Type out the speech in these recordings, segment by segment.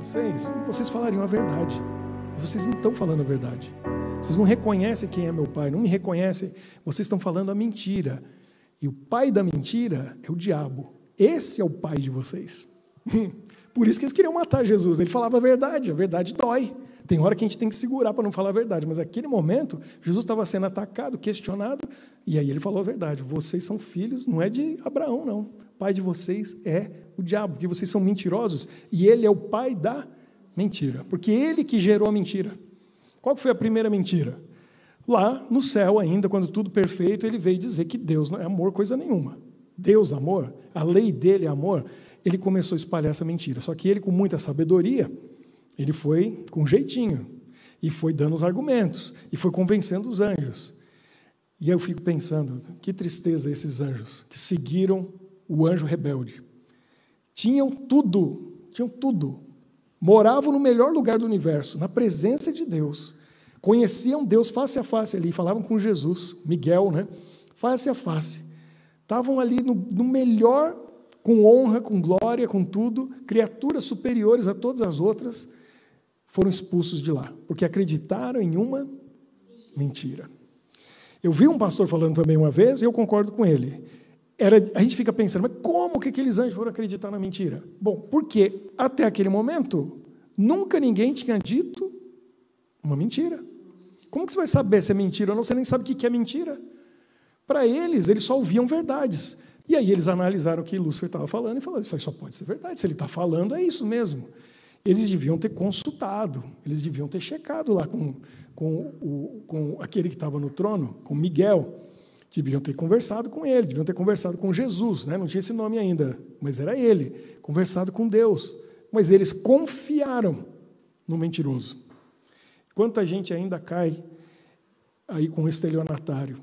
vocês falariam a verdade. Vocês não estão falando a verdade. Vocês não reconhecem quem é meu pai, não me reconhecem. Vocês estão falando a mentira. E o pai da mentira é o diabo. Esse é o pai de vocês. Por isso que eles queriam matar Jesus. Ele falava a verdade dói. Tem hora que a gente tem que segurar para não falar a verdade, mas naquele momento, Jesus estava sendo atacado, questionado, e aí ele falou a verdade. Vocês são filhos, não é de Abraão, não. O pai de vocês é o diabo, porque vocês são mentirosos, e ele é o pai da mentira, porque ele que gerou a mentira. Qual foi a primeira mentira? Lá no céu ainda, quando tudo perfeito, ele veio dizer que Deus não é amor coisa nenhuma. Deus, amor, a lei dele é amor. Ele começou a espalhar essa mentira, só que ele, com muita sabedoria, ele foi com jeitinho, e foi dando os argumentos, e foi convencendo os anjos. E eu fico pensando, que tristeza esses anjos, que seguiram o anjo rebelde. Tinham tudo, moravam no melhor lugar do universo, na presença de Deus, conheciam Deus face a face ali, falavam com Jesus, Miguel, né? Face a face. Estavam ali no melhor, com honra, com glória, com tudo, criaturas superiores a todas as outras, foram expulsos de lá, porque acreditaram em uma mentira. Eu vi um pastor falando também uma vez, e eu concordo com ele. A gente fica pensando, mas como que aqueles anjos foram acreditar na mentira? Bom, porque até aquele momento, nunca ninguém tinha dito uma mentira. Como que você vai saber se é mentira ou não? Você nem sabe o que é mentira. Para eles só ouviam verdades. E aí eles analisaram o que Lúcifer estava falando e falaram, isso aí só pode ser verdade, se ele está falando, é isso mesmo. Eles deviam ter consultado, eles deviam ter checado lá com aquele que estava no trono, com Miguel, deviam ter conversado com ele, deviam ter conversado com Jesus, né? Não tinha esse nome ainda, mas era ele, conversado com Deus. Mas eles confiaram no mentiroso. Quanta gente ainda cai aí com o estelionatário,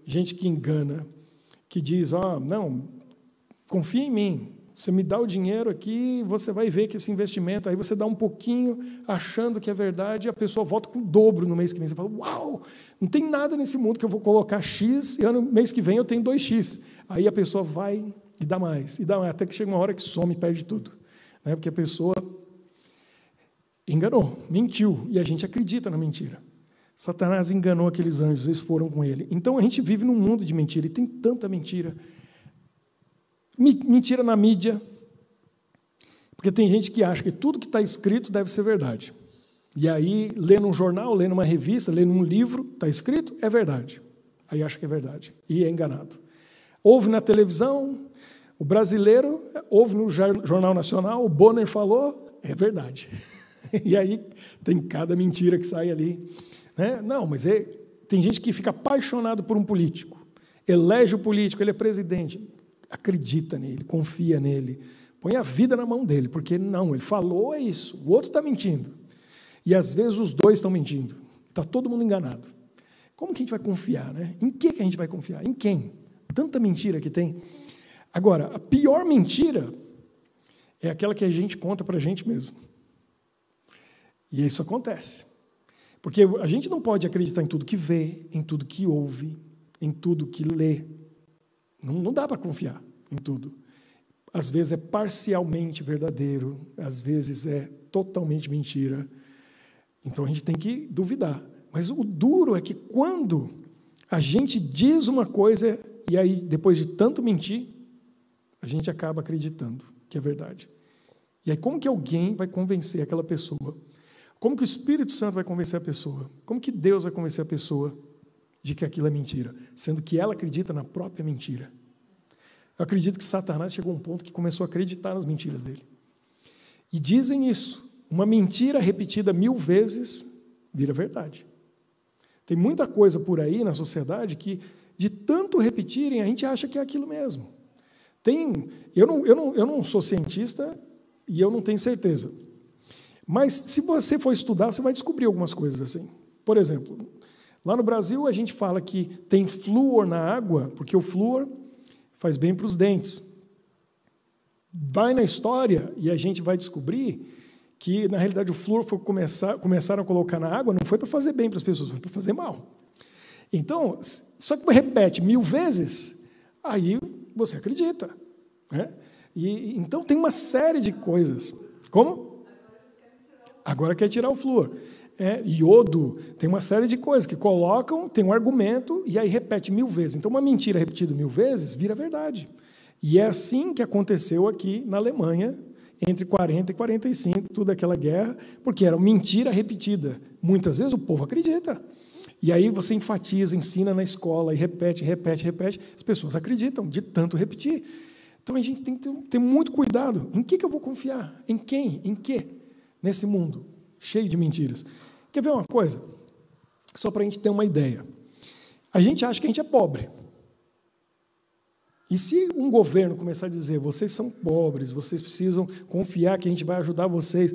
gente que engana, que diz, não, confia em mim, você me dá o dinheiro aqui, você vai ver que esse investimento, aí você dá um pouquinho, achando que é verdade, e a pessoa volta com o dobro no mês que vem. Você fala, uau, não tem nada nesse mundo que eu vou colocar X, e no mês que vem eu tenho 2X. Aí a pessoa vai e dá mais, até que chega uma hora que some e perde tudo. Né? Porque a pessoa enganou, mentiu, e a gente acredita na mentira. Satanás enganou aqueles anjos, eles foram com ele. Então a gente vive num mundo de mentira, e tem tanta mentira. Mentira na mídia, porque tem gente que acha que tudo que está escrito deve ser verdade. E aí, lê num jornal, lê numa revista, lê num livro, está escrito, é verdade. Aí acha que é verdade, e é enganado. Ouve na televisão, o brasileiro ouve no Jornal Nacional, o Bonner falou, é verdade. E aí tem cada mentira que sai ali. Né? Não, mas tem gente que fica apaixonado por um político, elege o político, ele é presidente, acredita nele, confia nele, põe a vida na mão dele, porque não, ele falou, é isso, o outro está mentindo. E às vezes os dois estão mentindo, está todo mundo enganado. Como que a gente vai confiar? Né? Em que a gente vai confiar? Em quem? Tanta mentira que tem. Agora, a pior mentira é aquela que a gente conta para a gente mesmo. E isso acontece. Porque a gente não pode acreditar em tudo que vê, em tudo que ouve, em tudo que lê. Não dá para confiar em tudo. Às vezes é parcialmente verdadeiro, às vezes é totalmente mentira. Então a gente tem que duvidar. Mas o duro é que quando a gente diz uma coisa e aí, depois de tanto mentir, a gente acaba acreditando que é verdade. E aí como que alguém vai convencer aquela pessoa? Como que o Espírito Santo vai convencer a pessoa? Como que Deus vai convencer a pessoa de que aquilo é mentira, sendo que ela acredita na própria mentira? Eu acredito que Satanás chegou a um ponto que começou a acreditar nas mentiras dele. E dizem isso, uma mentira repetida 1000 vezes vira verdade. Tem muita coisa por aí na sociedade que, de tanto repetirem, a gente acha que é aquilo mesmo. Eu não sou cientista e eu não tenho certeza. Mas, se você for estudar, você vai descobrir algumas coisas assim. Por exemplo, lá no Brasil, a gente fala que tem flúor na água, porque o flúor faz bem para os dentes. Vai na história e a gente vai descobrir que, na realidade, o flúor começaram a colocar na água, não foi para fazer bem para as pessoas, foi para fazer mal. Então, só que repete 1000 vezes, aí você acredita. Né? Então, tem uma série de coisas. Como? Agora quer tirar o flúor. Iodo, tem uma série de coisas que colocam, tem um argumento, e aí repete 1000 vezes. Então, uma mentira repetida 1000 vezes vira verdade. E é assim que aconteceu aqui na Alemanha, entre 40 e 45, toda aquela guerra, porque era mentira repetida. Muitas vezes o povo acredita. E aí você enfatiza, ensina na escola, e repete, repete, repete. As pessoas acreditam de tanto repetir. Então, a gente tem que ter muito cuidado. Em que eu vou confiar? Em quem? Em quê? Nesse mundo cheio de mentiras. Quer ver uma coisa? Só para a gente ter uma ideia. A gente acha que a gente é pobre. E se um governo começar a dizer, vocês são pobres, vocês precisam confiar que a gente vai ajudar vocês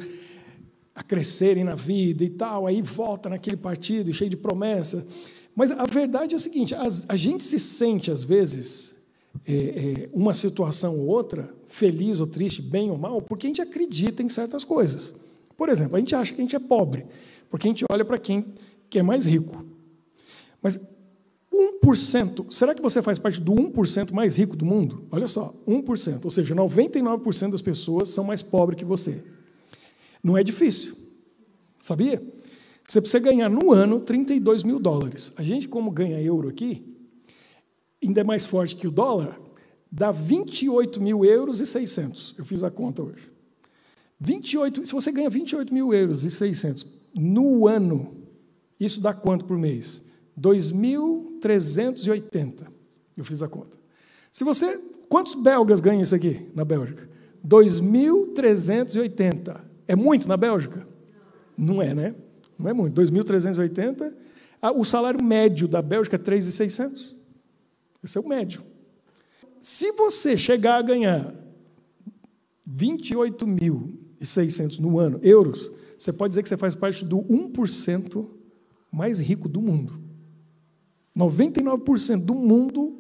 a crescerem na vida e tal, aí volta naquele partido cheio de promessa. Mas a verdade é a seguinte, a gente se sente, às vezes, uma situação ou outra, feliz ou triste, bem ou mal, porque a gente acredita em certas coisas. Por exemplo, a gente acha que a gente é pobre, porque a gente olha para quem que é mais rico. Mas 1%, será que você faz parte do 1% mais rico do mundo? Olha só, 1%, ou seja, 99% das pessoas são mais pobres que você. Não é difícil, sabia? Você precisa ganhar no ano $32 mil. A gente, como ganha euro aqui, ainda é mais forte que o dólar, dá 28.600 euros. Eu fiz a conta hoje. Se você ganha 28.600 euros no ano, isso dá quanto por mês? 2.380. Eu fiz a conta. Quantos belgas ganham isso aqui na Bélgica? 2.380. É muito na Bélgica? Não é, né? Não é muito. 2.380. O salário médio da Bélgica é 3.600. Esse é o médio. Se você chegar a ganhar 28.600 no ano, euros, você pode dizer que você faz parte do 1% mais rico do mundo. 99% do mundo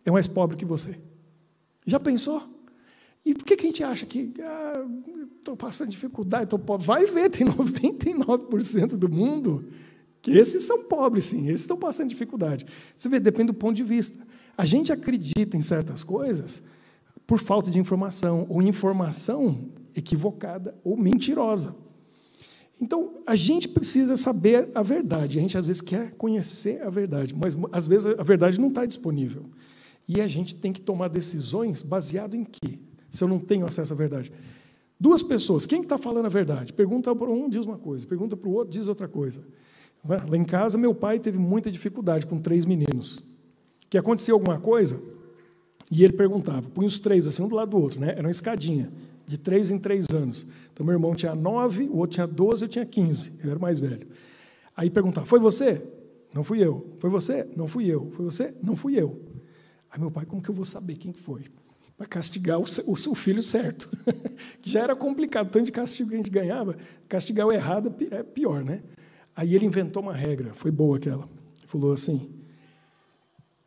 é mais pobre que você. Já pensou? E por que a gente acha que estou passando dificuldade, estou pobre? Vai ver, tem 99% do mundo que esses são pobres, sim, esses estão passando dificuldade. Você vê, depende do ponto de vista. A gente acredita em certas coisas por falta de informação, ou informação equivocada ou mentirosa. Então, a gente precisa saber a verdade. A gente, às vezes, quer conhecer a verdade, mas, às vezes, a verdade não está disponível. E a gente tem que tomar decisões baseado em quê? Se eu não tenho acesso à verdade. Duas pessoas, quem está falando a verdade? Pergunta para um, diz uma coisa. Pergunta para o outro, diz outra coisa. Lá em casa, meu pai teve muita dificuldade com 3 meninos. Que acontecia alguma coisa, e ele perguntava, punha os 3 assim, um do lado do outro, né? Era uma escadinha, de 3 em 3 anos. Então, meu irmão tinha 9, o outro tinha 12, eu tinha 15, ele era o mais velho. Aí perguntava, foi você? Não fui eu. Foi você? Não fui eu. Foi você? Não fui eu. Aí meu pai, como que eu vou saber quem foi? Para castigar o filho certo. Que já era complicado, tanto de castigo que a gente ganhava, castigar o errado é pior, né? Aí ele inventou uma regra, foi boa aquela. Ele falou assim,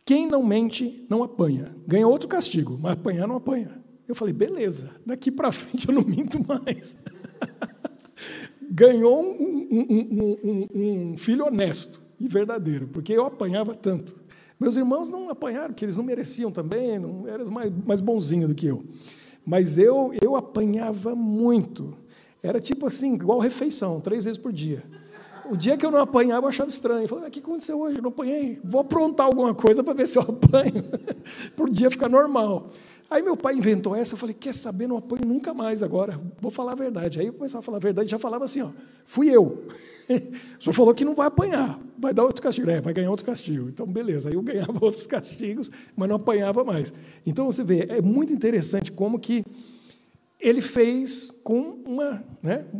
quem não mente, não apanha. Ganha outro castigo, mas apanhar não apanha. Eu falei, beleza, daqui para frente eu não minto mais. Ganhou um filho honesto e verdadeiro, porque eu apanhava tanto. Meus irmãos não apanharam, porque eles não mereciam também, não, eram mais bonzinhos do que eu. Mas eu apanhava muito. Era tipo assim, igual refeição, 3 vezes por dia. O dia que eu não apanhava, eu achava estranho. Eu falei, o que aconteceu hoje? Eu não apanhei. Vou aprontar alguma coisa para ver se eu apanho, para o dia ficar normal. Aí meu pai inventou essa, eu falei, quer saber, não apanho nunca mais agora, vou falar a verdade. Aí eu começava a falar a verdade, já falava assim, fui eu. O senhor falou que não vai apanhar, vai dar outro castigo. Vai ganhar outro castigo. Então, beleza, aí eu ganhava outros castigos, mas não apanhava mais. Então, você vê, é muito interessante como que ele fez com uma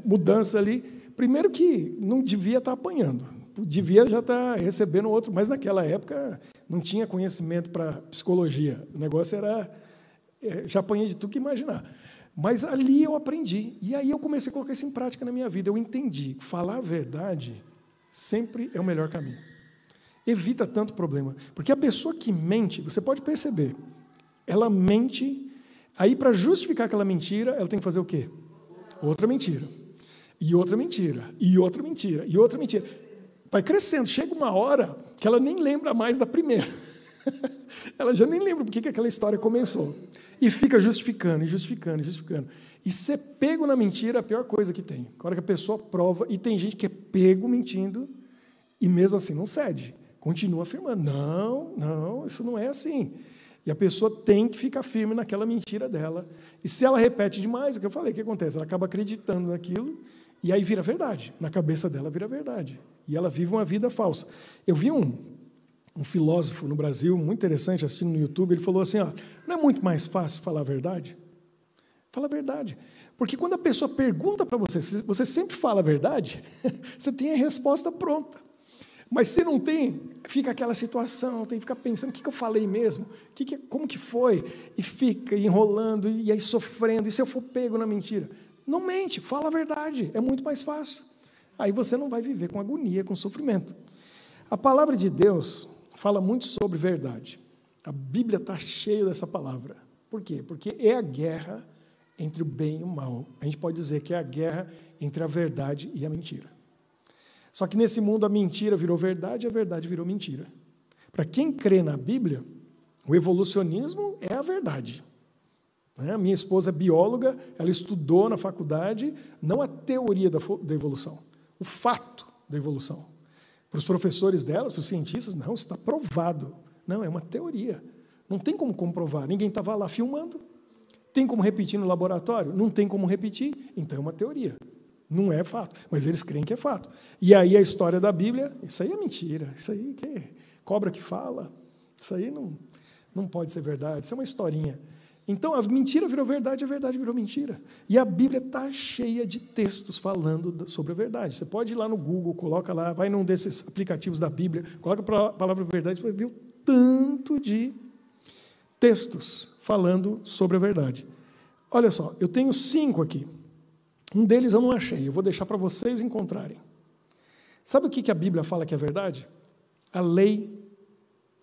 mudança ali. Primeiro que não devia estar apanhando, devia já estar recebendo outro, mas naquela época não tinha conhecimento para psicologia. O negócio era, já apanhei de tudo que imaginar. Mas ali eu aprendi, e aí eu comecei a colocar isso em prática na minha vida. Eu entendi que falar a verdade sempre é o melhor caminho. Evita tanto problema, porque a pessoa que mente, você pode perceber, ela mente, aí para justificar aquela mentira, ela tem que fazer o quê? Outra mentira. E outra mentira, e outra mentira, e outra mentira. Vai crescendo, chega uma hora que ela nem lembra mais da primeira. Ela já nem lembra por que aquela história começou. E fica justificando, e justificando, e justificando. E ser pego na mentira é a pior coisa que tem. A hora que a pessoa prova, e tem gente que é pego mentindo, e mesmo assim não cede. Continua afirmando, não, isso não é assim. E a pessoa tem que ficar firme naquela mentira dela. E se ela repete demais, o que eu falei, o que acontece? Ela acaba acreditando naquilo, e aí vira verdade. Na cabeça dela vira verdade. E ela vive uma vida falsa. Eu vi um filósofo no Brasil, muito interessante, assistindo no YouTube, ele falou assim, não é muito mais fácil falar a verdade? Fala a verdade. Porque quando a pessoa pergunta para você, se você sempre fala a verdade, você tem a resposta pronta. Mas se não tem, fica aquela situação, tem que ficar pensando, o que eu falei mesmo? Como que foi? E fica enrolando, e aí sofrendo, e se eu for pego na mentira? Não mente, fala a verdade, é muito mais fácil. Aí você não vai viver com agonia, com sofrimento. A palavra de Deus fala muito sobre verdade. A Bíblia está cheia dessa palavra. Por quê? Porque é a guerra entre o bem e o mal. A gente pode dizer que é a guerra entre a verdade e a mentira. Só que nesse mundo a mentira virou verdade e a verdade virou mentira. Para quem crê na Bíblia, o evolucionismo é a verdade. A minha esposa é bióloga, ela estudou na faculdade, não a teoria da evolução, o fato da evolução. Para os professores delas, para os cientistas, não, isso está provado. Não, é uma teoria. Não tem como comprovar, ninguém estava lá filmando. Tem como repetir no laboratório? Não tem como repetir, então é uma teoria. Não é fato, mas eles creem que é fato. E aí a história da Bíblia, isso aí é mentira, isso aí que é cobra que fala, isso aí não pode ser verdade, isso é uma historinha. Então a mentira virou verdade, a verdade virou mentira. E a Bíblia está cheia de textos falando sobre a verdade. Você pode ir lá no Google, coloca lá, vai num desses aplicativos da Bíblia, coloca a palavra verdade, você vai ver o tanto de textos falando sobre a verdade. Olha só, eu tenho 5 aqui. Um deles eu não achei, eu vou deixar para vocês encontrarem. Sabe o que a Bíblia fala que é verdade? A lei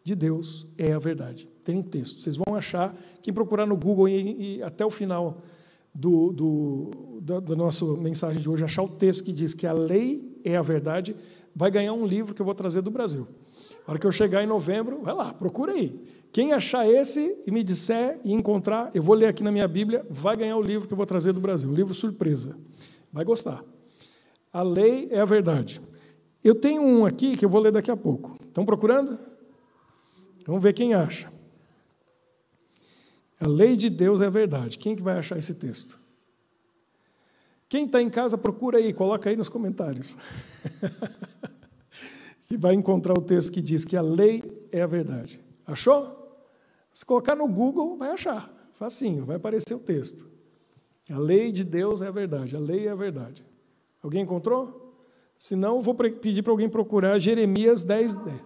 de Deus é a verdade. Tem um texto, vocês vão achar, quem procurar no Google e até o final da nossa mensagem de hoje, achar o texto que diz que a lei é a verdade, vai ganhar um livro que eu vou trazer do Brasil. A hora que eu chegar em novembro, vai lá, procura aí. Quem achar esse e me disser e encontrar, eu vou ler aqui na minha Bíblia, vai ganhar o livro que eu vou trazer do Brasil, um livro surpresa. Vai gostar. A lei é a verdade. Eu tenho um aqui que eu vou ler daqui a pouco. Estão procurando? Vamos ver quem acha. A lei de Deus é a verdade. Quem que vai achar esse texto? Quem está em casa, procura aí, coloca aí nos comentários. Que vai encontrar o texto que diz que a lei é a verdade. Achou? Se colocar no Google, vai achar. Facinho, vai aparecer o texto. A lei de Deus é a verdade. A lei é a verdade. Alguém encontrou? Se não, eu vou pedir para alguém procurar Jeremias 10, 10.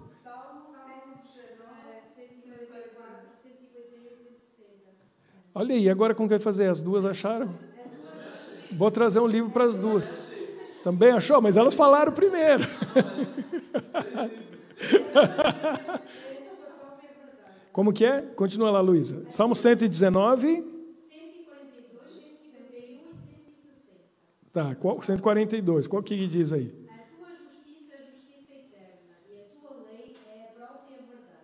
Olha aí, agora como que vai fazer? As duas acharam? Vou trazer um livro para as duas. Também achou? Mas elas falaram primeiro. Como que é? Continua lá, Luísa. Salmo 119. 142, 151 e 160. Tá, 142. Qual que diz aí? A tua justiça é justiça eterna, e a tua lei é a própria verdade.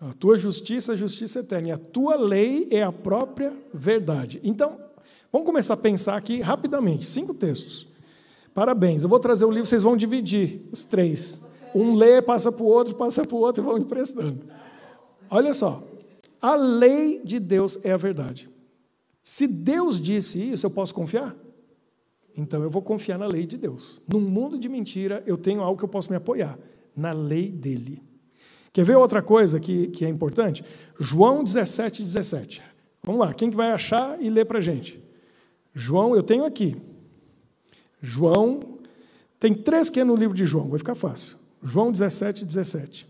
A tua justiça é justiça eterna, e a tua lei é a própria verdade. Então, vamos começar a pensar aqui rapidamente. 5 textos. Parabéns. Eu vou trazer o livro, vocês vão dividir os 3. Um lê, passa para o outro e vão emprestando. Olha só, a lei de Deus é a verdade. Se Deus disse isso, eu posso confiar? Então eu vou confiar na lei de Deus. Num mundo de mentira, eu tenho algo que eu posso me apoiar, na lei dele. Quer ver outra coisa que é importante? João 17, 17. Vamos lá, quem que vai achar e ler para a gente? João, eu tenho aqui. João, tem 3 que é no livro de João, vai ficar fácil. João 17, 17.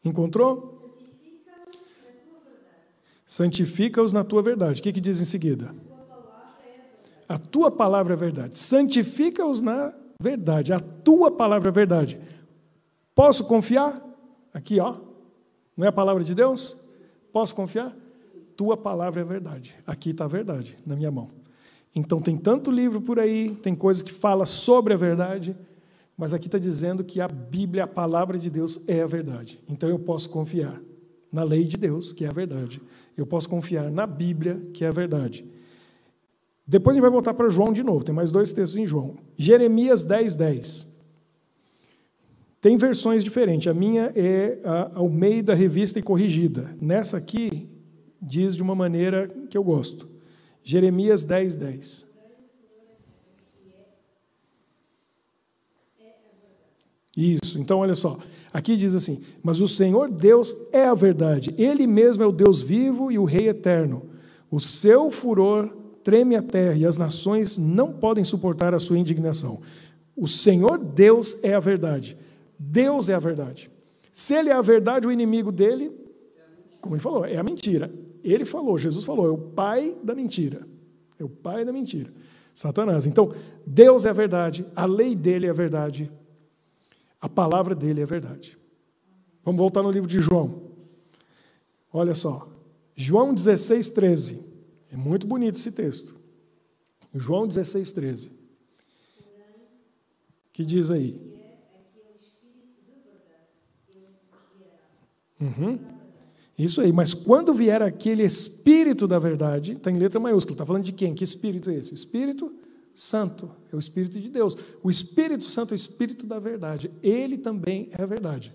Encontrou? Santifica-os na tua verdade. O que diz em seguida? A tua palavra é verdade. Santifica-os na verdade. A tua palavra é verdade. Posso confiar? Aqui, ó. Não é a palavra de Deus? Posso confiar? Tua palavra é verdade. Aqui está a verdade, na minha mão. Então tem tanto livro por aí, tem coisa que fala sobre a verdade, mas aqui está dizendo que a Bíblia, a palavra de Deus, é a verdade. Então eu posso confiar. na lei de Deus, que é a verdade. Eu posso confiar na Bíblia, que é a verdade. Depois a gente vai voltar para João de novo, tem mais 2 textos em João. Jeremias 10:10. Tem versões diferentes, a minha é a Almeida Revista e Corrigida. Nessa aqui, diz de uma maneira que eu gosto. Jeremias 10:10. Isso, então olha só, aqui diz assim, mas o Senhor Deus é a verdade, Ele mesmo é o Deus vivo e o Rei eterno. O seu furor treme a terra e as nações não podem suportar a sua indignação. O Senhor Deus é a verdade, Deus é a verdade. Se Ele é a verdade, o inimigo dele, como ele falou, é a mentira. Ele falou, Jesus falou, é o pai da mentira, é o pai da mentira, Satanás. Então, Deus é a verdade, a lei dele é a verdade, a palavra dele é verdade. Vamos voltar no livro de João. Olha só. João 16:13. É muito bonito esse texto. João 16:13. Que diz aí? Isso aí. Mas quando vier aquele Espírito da verdade, está em letra maiúscula, está falando de quem? Que Espírito é esse? O Espírito Santo, é o Espírito de Deus. O Espírito Santo é o Espírito da verdade. Ele também é a verdade.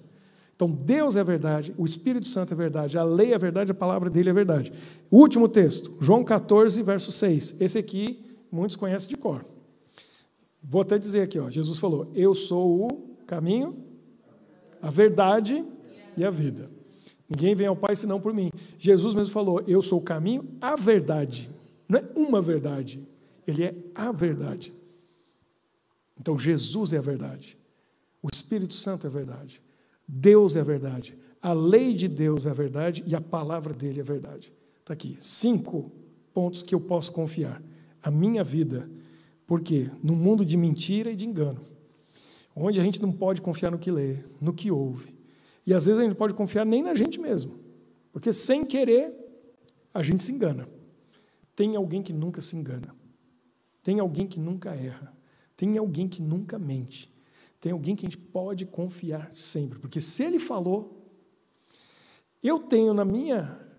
Então, Deus é a verdade, o Espírito Santo é a verdade, a lei é a verdade, a palavra dele é a verdade. O último texto, João 14, verso 6. Esse aqui, muitos conhecem de cor. Vou até dizer aqui, ó, Jesus falou, eu sou o caminho, a verdade e a vida. Ninguém vem ao Pai senão por mim. Jesus mesmo falou, eu sou o caminho, a verdade. Não é uma verdade. Ele é a verdade. Então, Jesus é a verdade. O Espírito Santo é a verdade. Deus é a verdade. A lei de Deus é a verdade e a palavra dele é a verdade. Está aqui. 5 pontos que eu posso confiar. A minha vida. Por quê? No mundo de mentira e de engano. Onde a gente não pode confiar no que lê, no que ouve. E às vezes a gente não pode confiar nem na gente mesmo. Porque sem querer, a gente se engana. Tem alguém que nunca se engana. Tem alguém que nunca erra. Tem alguém que nunca mente. Tem alguém que a gente pode confiar sempre. Porque se ele falou, eu tenho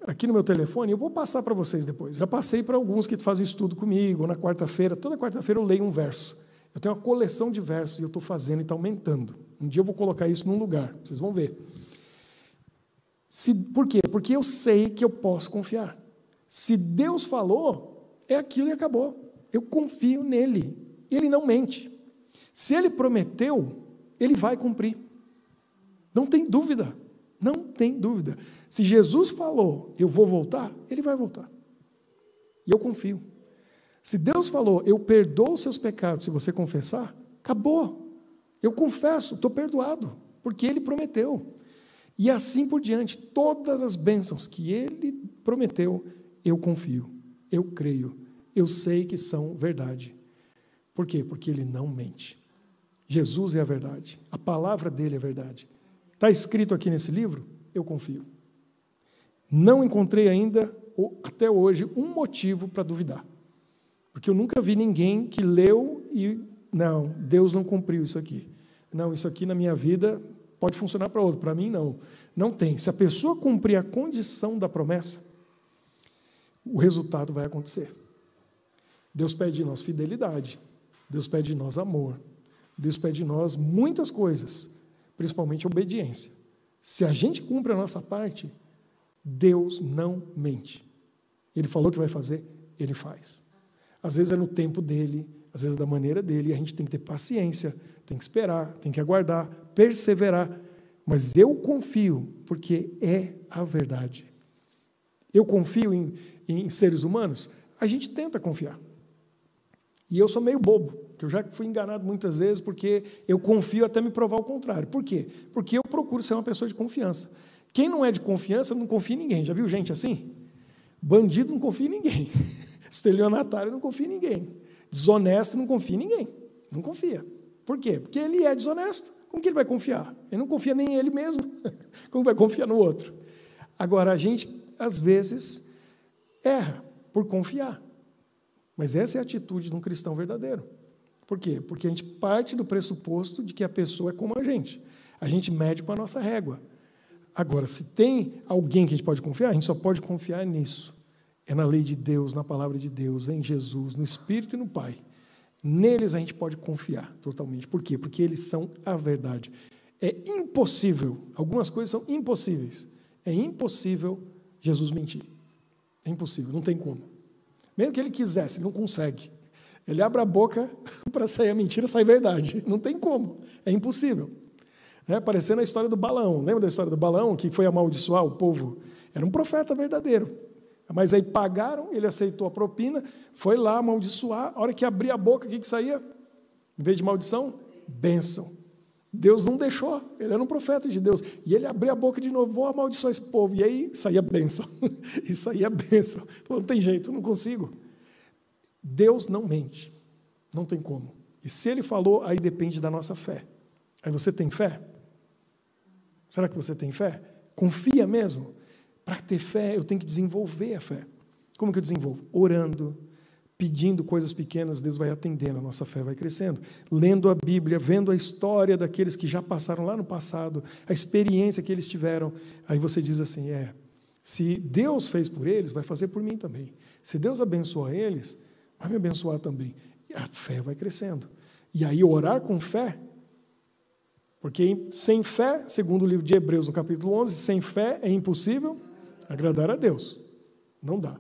aqui no meu telefone, eu vou passar para vocês depois. Já passei para alguns que fazem estudo comigo, na quarta-feira. Toda quarta-feira eu leio um verso. Eu tenho uma coleção de versos e eu estou fazendo e está aumentando. Um dia eu vou colocar isso num lugar, vocês vão ver. Por quê? Porque eu sei que eu posso confiar. Se Deus falou, é aquilo e acabou. Eu confio nele. Ele não mente. Se ele prometeu, ele vai cumprir. Não tem dúvida. Não tem dúvida. Se Jesus falou, eu vou voltar, ele vai voltar. E eu confio. Se Deus falou, eu perdoo os seus pecados, se você confessar, acabou. Eu confesso, estou perdoado, porque ele prometeu. E assim por diante, todas as bênçãos que ele prometeu, eu confio, eu creio, eu sei que são verdade. Por quê? Porque ele não mente. Jesus é a verdade, a palavra dele é a verdade. Está escrito aqui nesse livro? Eu confio. Não encontrei ainda, até hoje, um motivo para duvidar. Porque eu nunca vi ninguém que leu e, não, Deus não cumpriu isso aqui. Não, isso aqui na minha vida pode funcionar para outro, para mim não. Não tem. Se a pessoa cumprir a condição da promessa, o resultado vai acontecer. Deus pede de nós fidelidade, Deus pede de nós amor, Deus pede de nós muitas coisas, principalmente obediência. Se a gente cumpre a nossa parte, Deus não mente. Ele falou que vai fazer, ele faz. Às vezes é no tempo dele, às vezes é da maneira dele, e a gente tem que ter paciência, tem que esperar, tem que aguardar, perseverar. Mas eu confio, porque é a verdade. Eu confio em seres humanos? A gente tenta confiar. E eu sou meio bobo, que eu já fui enganado muitas vezes, porque eu confio até me provar o contrário. Por quê? Porque eu procuro ser uma pessoa de confiança. Quem não é de confiança não confia em ninguém. Já viu gente assim? Bandido não confia em ninguém. Estelionatário não confia em ninguém. Desonesto não confia em ninguém. Não confia. Por quê? Porque ele é desonesto. Como que ele vai confiar? Ele não confia nem em ele mesmo. Como vai confiar no outro? Agora, a gente, às vezes, erra por confiar. Mas essa é a atitude de um cristão verdadeiro. Por quê? Porque a gente parte do pressuposto de que a pessoa é como a gente. A gente mede com a nossa régua. Agora, se tem alguém que a gente pode confiar, a gente só pode confiar nisso. É na lei de Deus, na palavra de Deus, em Jesus, no Espírito e no Pai. Neles a gente pode confiar totalmente. Por quê? Porque eles são a verdade. É impossível, algumas coisas são impossíveis. É impossível Jesus mentir. É impossível, não tem como. Mesmo que ele quisesse, ele não consegue. Ele abre a boca para sair a mentira, sai a verdade. Não tem como, é impossível. Parecendo a história do Balaão. Lembra da história do Balaão, que foi amaldiçoar o povo? Era um profeta verdadeiro. Mas aí pagaram, ele aceitou a propina, foi lá amaldiçoar. A hora que abria a boca, o que saía? Em vez de maldição, bênção. Deus não deixou, ele era um profeta de Deus. E ele abria a boca de novo, vou amaldiçoar esse povo. E aí saía bênção. E saía bênção. Falou, não tem jeito, não consigo. Deus não mente. Não tem como. E se ele falou, aí depende da nossa fé. Aí você tem fé? Será que você tem fé? Confia mesmo? Para ter fé, eu tenho que desenvolver a fé. Como que eu desenvolvo? Orando, pedindo coisas pequenas, Deus vai atendendo, a nossa fé vai crescendo. Lendo a Bíblia, vendo a história daqueles que já passaram lá no passado, a experiência que eles tiveram. Aí você diz assim, se Deus fez por eles, vai fazer por mim também. Se Deus abençoa eles, vai me abençoar também. E a fé vai crescendo. E aí orar com fé, porque sem fé, segundo o livro de Hebreus, no capítulo 11, sem fé é impossível agradar a Deus. Não dá.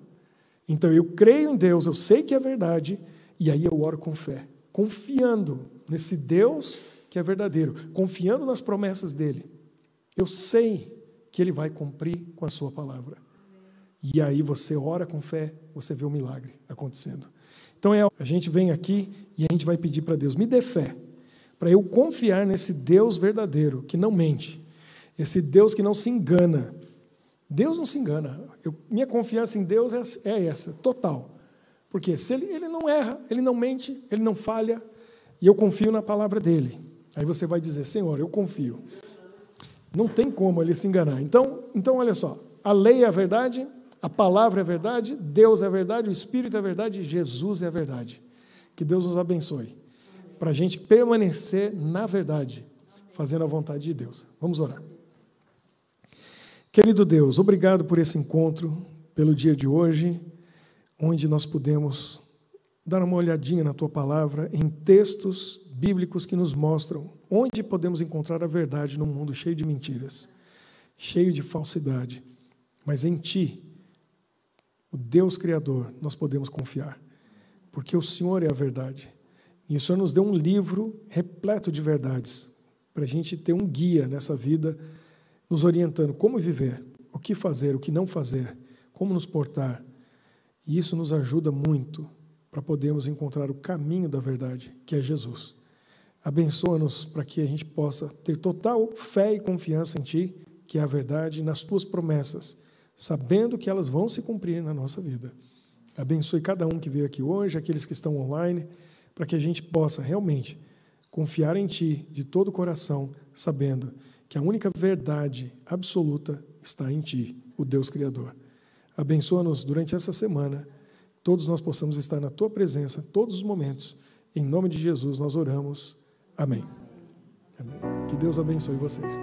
Então, eu creio em Deus, eu sei que é verdade, e aí eu oro com fé, confiando nesse Deus que é verdadeiro, confiando nas promessas dEle. Eu sei que Ele vai cumprir com a sua palavra. E aí você ora com fé, você vê o milagre acontecendo. Então, a gente vem aqui e a gente vai pedir para Deus, me dê fé, para eu confiar nesse Deus verdadeiro, que não mente, esse Deus que não se engana. Deus não se engana. Minha confiança em Deus é essa, total. Porque se ele não erra, Ele não mente, Ele não falha, e eu confio na palavra dEle. Aí você vai dizer, Senhor, eu confio. Não tem como Ele se enganar. Então olha só, a lei é a verdade, a palavra é a verdade, Deus é a verdade, o Espírito é a verdade, Jesus é a verdade. Que Deus nos abençoe, para a gente permanecer na verdade, fazendo a vontade de Deus. Vamos orar. Querido Deus, obrigado por esse encontro, pelo dia de hoje, onde nós pudemos dar uma olhadinha na Tua palavra, em textos bíblicos que nos mostram onde podemos encontrar a verdade num mundo cheio de mentiras, cheio de falsidade. Mas em Ti, o Deus Criador, nós podemos confiar, porque o Senhor é a verdade. E o Senhor nos deu um livro repleto de verdades, para a gente ter um guia nessa vida, nos orientando como viver, o que fazer, o que não fazer, como nos portar. E isso nos ajuda muito para podermos encontrar o caminho da verdade, que é Jesus. Abençoa-nos para que a gente possa ter total fé e confiança em Ti, que é a verdade, e nas Tuas promessas, sabendo que elas vão se cumprir na nossa vida. Abençoe cada um que veio aqui hoje, aqueles que estão online, para que a gente possa realmente confiar em Ti de todo o coração, sabendo que a única verdade absoluta está em Ti, o Deus Criador. Abençoa-nos durante essa semana, todos nós possamos estar na Tua presença, todos os momentos. Em nome de Jesus nós oramos. Amém. Amém. Que Deus abençoe vocês.